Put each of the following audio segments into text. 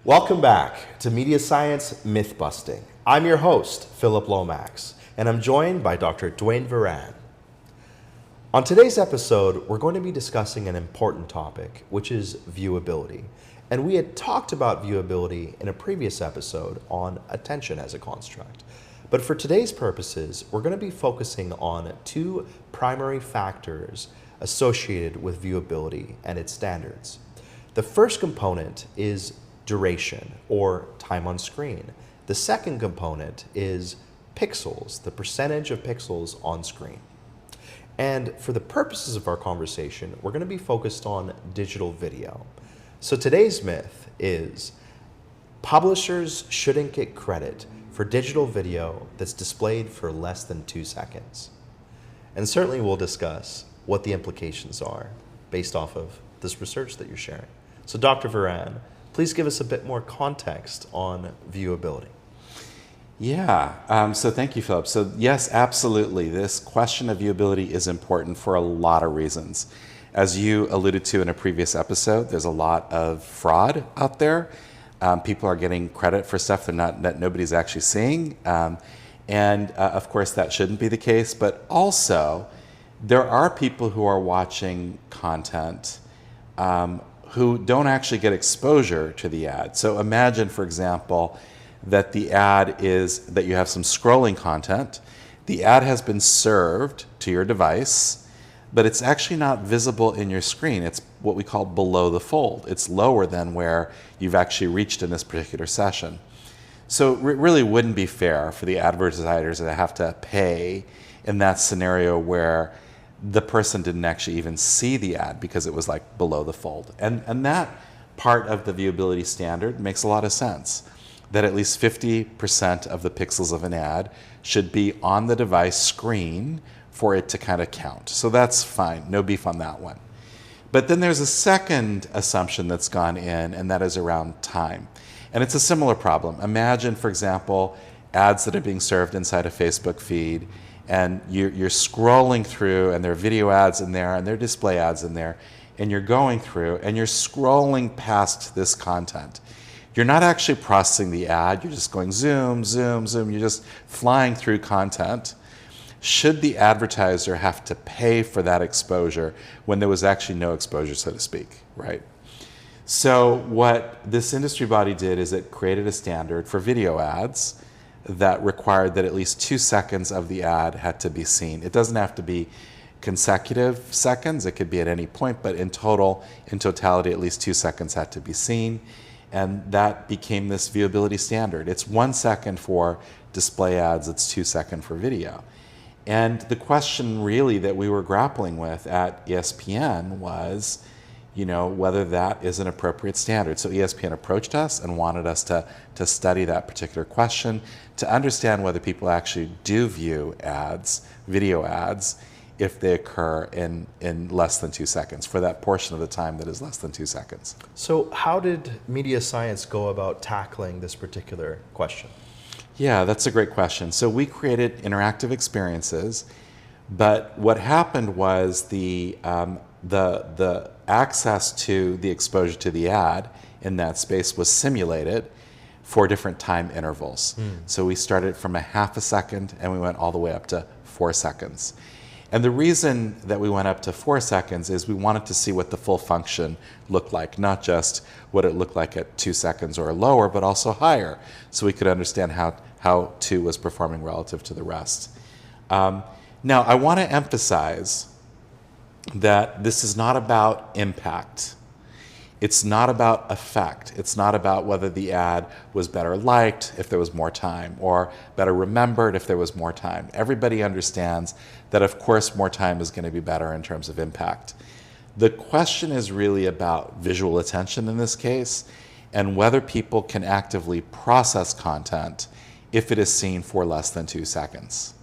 Welcome back to MediaScience MYTH BUSTING. I'm your host, Philip Lomax, and I'm joined by Dr. Dwayne Varan. On today's episode, we're going to be discussing an important topic, which is viewability. And we had talked about viewability in a previous episode on attention as a construct. But for today's purposes, we're going to be focusing on two primary factors associated with viewability and its standards. The first component is duration, or time on screen. The second component is pixels, the percentage of pixels on screen. And for the purposes of our conversation, we're going to be focused on digital video. So today's myth is publishers shouldn't get credit for digital video that's displayed for less than 2 seconds. And certainly we'll discuss what the implications are based off of this research that you're sharing. So Dr. Varan, please give us a bit more context on viewability. Yeah, so thank you, Philip. So yes, absolutely. This question of viewability is important for a lot of reasons. As you alluded to in a previous episode, there's a lot of fraud out there. People are getting credit for stuff that nobody's actually seeing. Of course, that shouldn't be the case. But also, there are people who are watching content who don't actually get exposure to the ad. So imagine, for example, that the ad is that you have some scrolling content. The ad has been served to your device, but it's actually not visible in your screen. It's what we call below the fold. It's lower than where you've actually reached in this particular session. So it really wouldn't be fair for the advertisers to have to pay in that scenario where the person didn't actually even see the ad because it was like below the fold. And that part of the viewability standard makes a lot of sense, that at least 50% of the pixels of an ad should be on the device screen for it to kind of count. So that's fine, no beef on that one. But then there's a second assumption that's gone in, and that is around time. And it's a similar problem. Imagine, for example, ads that are being served inside a Facebook feed, and you're scrolling through, and there are video ads in there, and there are display ads in there, and you're going through, and you're scrolling past this content. You're not actually processing the ad, you're just going zoom, zoom, zoom, you're just flying through content. Should the advertiser have to pay for that exposure when there was actually no exposure, so to speak, right? So what this industry body did is it created a standard for video ads that required that at least 2 seconds of the ad had to be seen. It doesn't have to be consecutive seconds, it could be at any point, but in totality, at least 2 seconds had to be seen. And that became this viewability standard. It's 1 second for display ads, it's 2 seconds for video. And the question really that we were grappling with at ESPN was, whether that is an appropriate standard. So ESPN approached us and wanted us to study that particular question, to understand whether people actually do view ads, video ads, if they occur in less than 2 seconds, for that portion of the time that is less than 2 seconds. So how did MediaScience go about tackling this particular question? Yeah, that's a great question. So we created interactive experiences, but what happened was the access to the exposure to the ad in that space was simulated for different time intervals. So we started from a half a second and we went all the way up to 4 seconds. And the reason that we went up to 4 seconds is we wanted to see what the full function looked like, not just what it looked like at 2 seconds or lower, but also higher, so we could understand how 2 was performing relative to the rest. Now, I want to emphasize that this is not about impact. It's not about effect. It's not about whether the ad was better liked if there was more time, or better remembered if there was more time. Everybody understands that, of course, more time is going to be better in terms of impact. The question is really about visual attention in this case, and whether people can actively process content if it is seen for less than 2 seconds.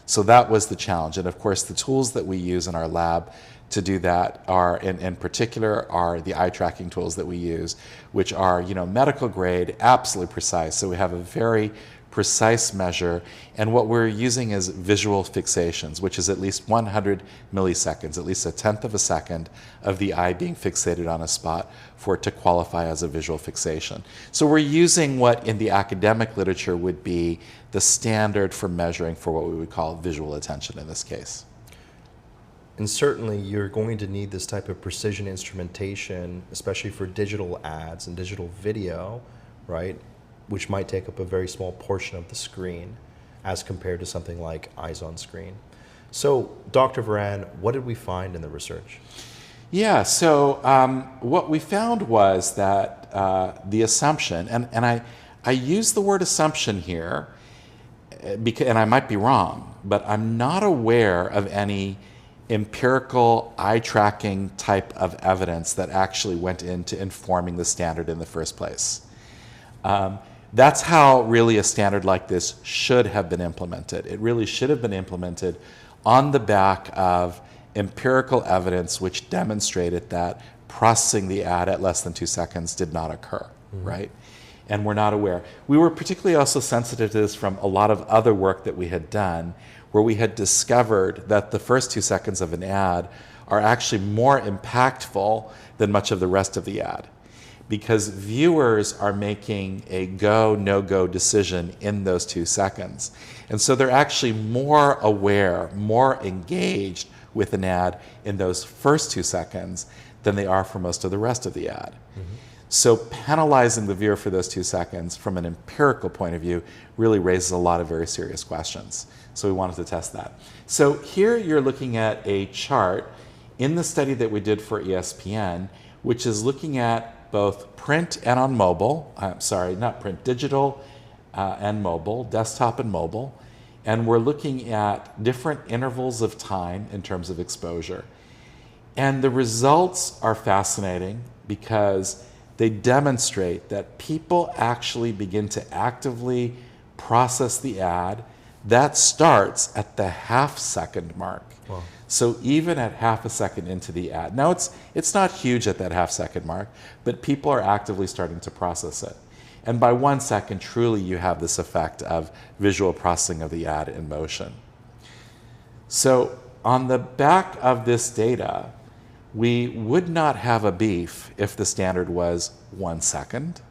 So that was the challenge. And of course, the tools that we use in our lab to do that are, in particular, are the eye tracking tools that we use, which are medical grade, absolutely precise. So we have a very precise measure, and what we're using is visual fixations, which is at least 100 milliseconds, at least a tenth of a second of the eye being fixated on a spot for it to qualify as a visual fixation. So we're using what in the academic literature would be the standard for measuring for what we would call visual attention in this case. And certainly you're going to need this type of precision instrumentation, especially for digital ads and digital video, right? Which might take up a very small portion of the screen as compared to something like eyes on screen. So Dr. Varan, what did we find in the research? Yeah, so what we found was that the assumption, and I use the word assumption here, because, and I might be wrong, but I'm not aware of any empirical eye tracking type of evidence that actually went into informing the standard in the first place. That's how really a standard like this should have been implemented. It really should have been implemented on the back of empirical evidence which demonstrated that processing the ad at less than 2 seconds did not occur, right? And we're not aware. We were particularly also sensitive to this from a lot of other work that we had done, where we had discovered that the first 2 seconds of an ad are actually more impactful than much of the rest of the ad, because viewers are making a go, no-go decision in those 2 seconds. And so they're actually more aware, more engaged with an ad in those first 2 seconds than they are for most of the rest of the ad. So penalizing the viewer for those 2 seconds from an empirical point of view really raises a lot of very serious questions. So we wanted to test that. So here you're looking at a chart in the study that we did for ESPN, which is looking at both print and on mobile, not print, digital and mobile, desktop and mobile. And we're looking at different intervals of time in terms of exposure. And the results are fascinating because they demonstrate that people actually begin to actively process the ad. That starts at the half-second mark. Wow. So even at half a second into the ad. Now it's not huge at that half-second mark, but people are actively starting to process it. And by 1 second, truly you have this effect of visual processing of the ad in motion. So on the back of this data, we would not have a beef if the standard was 1 second.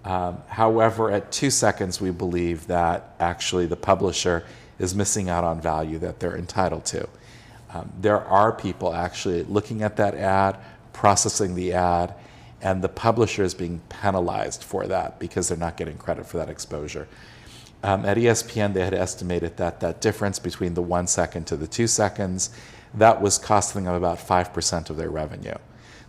However, at 2 seconds, we believe that actually the publisher is missing out on value that they're entitled to. There are people actually looking at that ad, processing the ad, and the publisher is being penalized for that because they're not getting credit for that exposure. At ESPN, they had estimated that that difference between the 1 second to the 2 seconds, that was costing them about 5% of their revenue.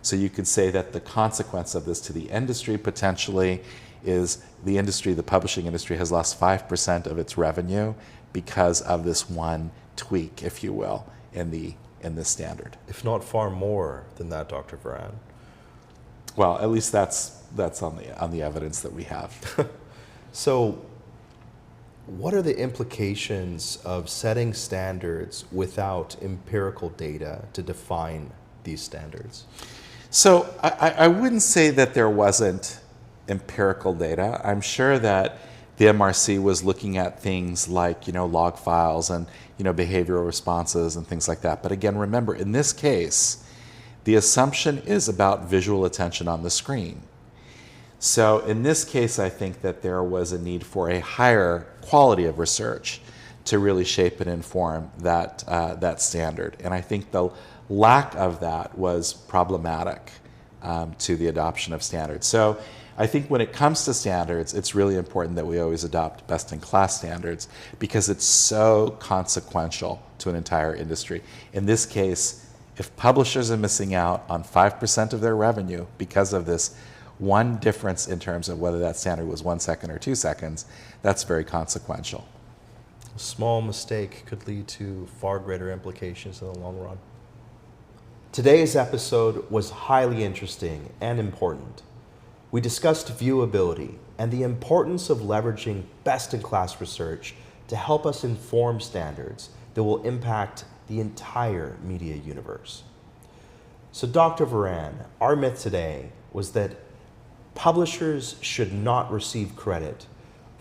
So you could say that the consequence of this to the industry potentially is the industry, the publishing industry, has lost 5% of its revenue because of this one tweak, if you will, in the standard. If not far more than that, Dr. Varan. Well, at least that's on the evidence that we have. So what are the implications of setting standards without empirical data to define these standards? So I wouldn't say that there wasn't empirical data. I'm sure that the MRC was looking at things like, log files and, behavioral responses and things like that. But again, remember, in this case, the assumption is about visual attention on the screen. So in this case, I think that there was a need for a higher quality of research to really shape and inform that standard. And I think the lack of that was problematic to the adoption of standards. So I think when it comes to standards, it's really important that we always adopt best-in-class standards because it's so consequential to an entire industry. In this case, if publishers are missing out on 5% of their revenue because of this one difference in terms of whether that standard was 1 second or 2 seconds, that's very consequential. A small mistake could lead to far greater implications in the long run. Today's episode was highly interesting and important. We discussed viewability and the importance of leveraging best-in-class research to help us inform standards that will impact the entire media universe. So Dr. Varan, our myth today was that publishers should not receive credit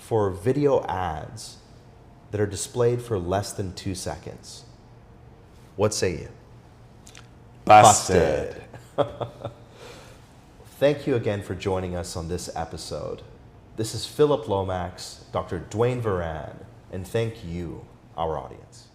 for video ads that are displayed for less than 2 seconds. What say you? Busted. Thank you again for joining us on this episode. This is Philip Lomax, Dr. Dwayne Varan, and thank you, our audience.